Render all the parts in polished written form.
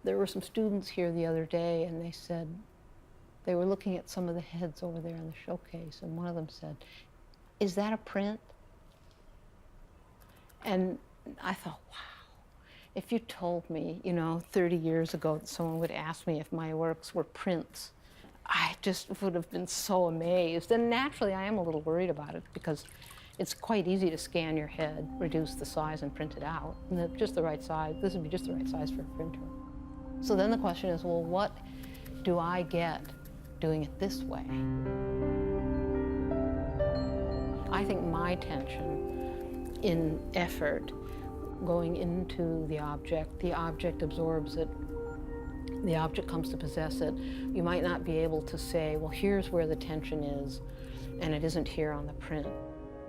There were some students here the other day, and they said, they were looking at some of the heads over there in the showcase, and one of them said, "Is that a print?" And I thought, wow, if you told me, 30 years ago that someone would ask me if my works were prints, I just would have been so amazed. And naturally, I am a little worried about it because it's quite easy to scan your head, reduce the size, and print it out. And just the right size. This would be just the right size for a printer. So then the question is, well, what do I get doing it this way? I think my tension in effort going into the object absorbs it, the object comes to possess it. You might not be able to say, well, here's where the tension is, and it isn't here on the print.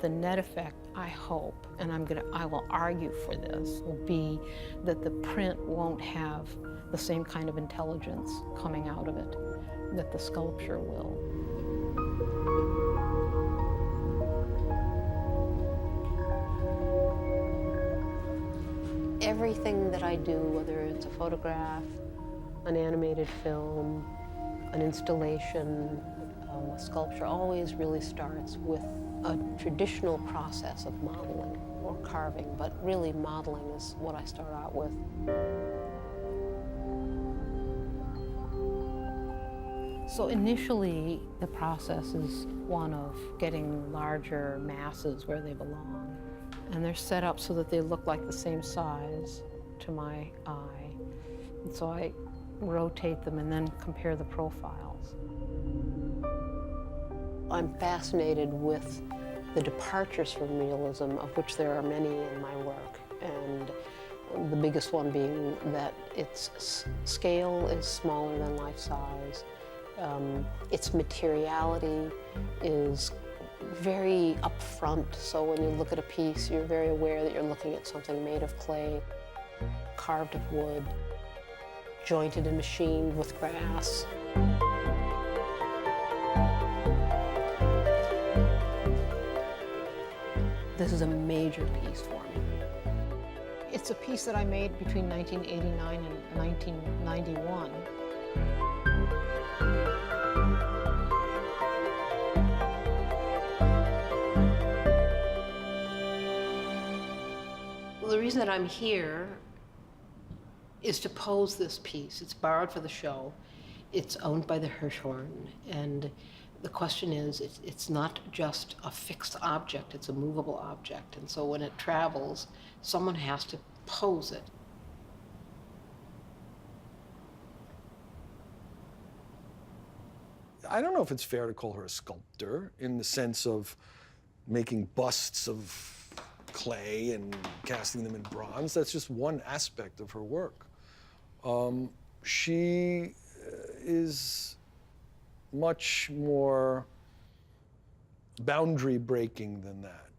The net effect, I hope, and I will argue for this, will be that the print won't have the same kind of intelligence coming out of it that the sculpture will. Everything that I do, whether it's a photograph, an animated film, an installation, a sculpture, always really starts with a traditional process of modeling or carving, but really modeling is what I start out with. So initially, the process is one of getting larger masses where they belong. And they're set up so that they look like the same size to my eye. And so I rotate them and then compare the profiles. I'm fascinated with the departures from realism, of which there are many in my work. And the biggest one being that its scale is smaller than life size. Its materiality is very upfront, so when you look at a piece, you're very aware that you're looking at something made of clay, carved of wood, jointed and machined with grass. This is a major piece for me. It's a piece that I made between 1989 and 1991. The reason that I'm here is to pose this piece. It's borrowed for the show. It's owned by the Hirshhorn. And the question is, it's not just a fixed object, it's a movable object. And so when it travels, someone has to pose it. I don't know if it's fair to call her a sculptor in the sense of making busts of clay and casting them in bronze. That's just one aspect of her work. She is much more boundary breaking than that.